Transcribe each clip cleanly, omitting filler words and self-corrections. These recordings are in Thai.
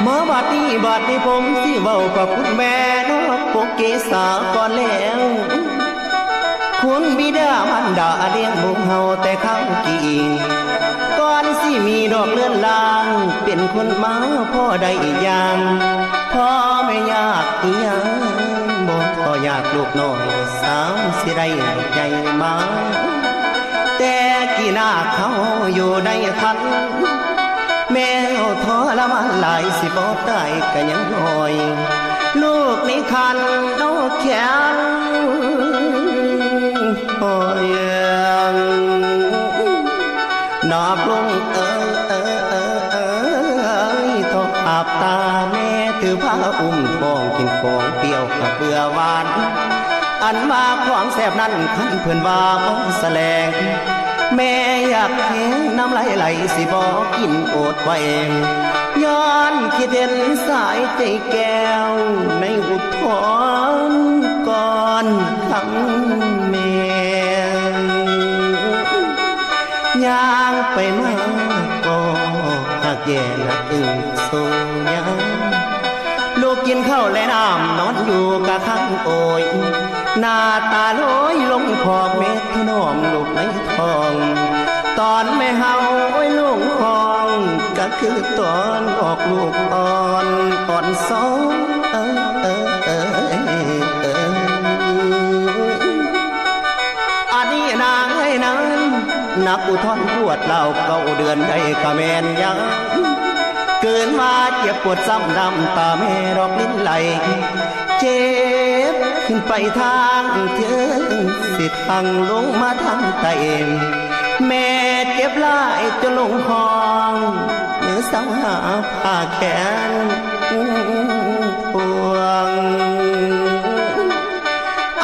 มาบัดนี้ผมสิเว้ากับคุณแม่นอกปกเกษาก่อนแล้วคุณบิดามารดาเลี้ยงบุกเฮาแต่ข้าวกี่ก่อนสิมีดอกเลื่อนลางเป็นคนมาพ่อได้อีกอย่างพ่อไม่อยากอีหยังบ่พ่ออยากลูกน้อยสาวสิได้ใจมาแต่กี่หน้าเขาอยู่ในทันแม่ทรมานหลายสิบ่ตายก็ยังน้อยลูกในคันน้องแขนโอ้ยนับลงทออาบตาแม่ถือผ้าอุ้มท้องกินของเปรี้ยวกับเบื่อหวานอันมาความแสบนั้นขันเพื่อนว่าบ่แสลงแม่อยากเห็นน้ำไหลสิบอกกินโอดไว้ย้อนคิดเห็นสายใจแก้วในอุทธรก่อนคำแม่ย่างไปมาก็หากแย่นักอึ้งโซยังลูกกินข้าวและน้ำนอนอยู่กะข้างโอยหน้าตาลอยลงขอบเม็ดขนมลูกในท้องตอนแม่เฮาไว้ลูกคองก็คือตอนออกลูกอ่อนสองอันนี้นางให้นางนักอุทธรปวดเล่า9 เดือนได้กะแมนยังเกินมาเจ็บปวดซ้ำดำตาแม่รอกลิ้นไหลเจ็บขึ้นไปทางเธอสิทางลงมาทางใต้แม่เจ็บหลายจนลงคองเนื้อสาวหาผ้าแขนปวง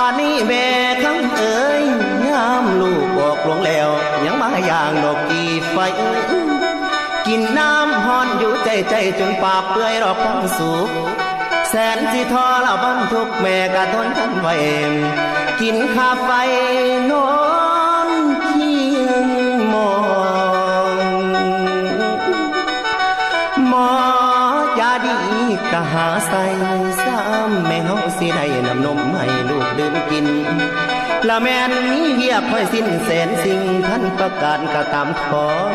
อันนี้แม่ทั้งเอ๋ยยามลูกบอกหลวงแล้วยังมาอย่างดอกกีไฟกินน้ำฮ้อนอยู่ใจจนปากเปื่อยรอกความสุขแสนสิทอละบันทุกแม่กะทนทันไว้กินข้าไฟนอนเคียงมอยาดีกะหาใส่ซ้ำแม่เฮาสิได้น้ำนมให้ลูกดื่มกินละแม่นมีเวียกค่อยสิ้นแสนสิ่งท่านประกาศกะตามของ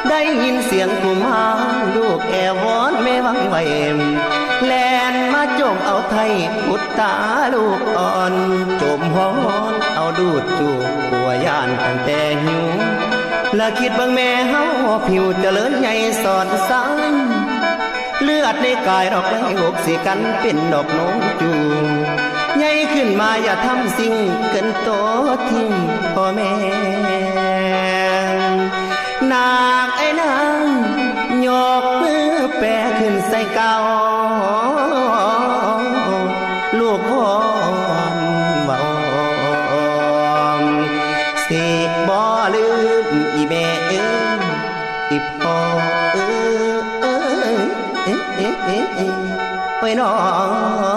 ได้ยินเสียงกุมารลูกแอวอนแม่วังไว้แลนมาจงเอาไทยพุทตาลูกอ่อนจมหอนเอาดูดจูบหัวย่านตั้งแต่หิวและคิดบางแม่เฮาผิวเจริญใหญ่สอดสายเลือดในกายดอกไม้อกสิกันเป็นดอกน้องจูใหญ่ขึ้นมาอย่าทำสิ่งเกินโตทิ้งพ่อแม่นางไอ้นางยกมือแปะขึ้นใส่เก่าลูกพ่อเบาสิบ่ลืมอีแม่อีพ่อไปน้อง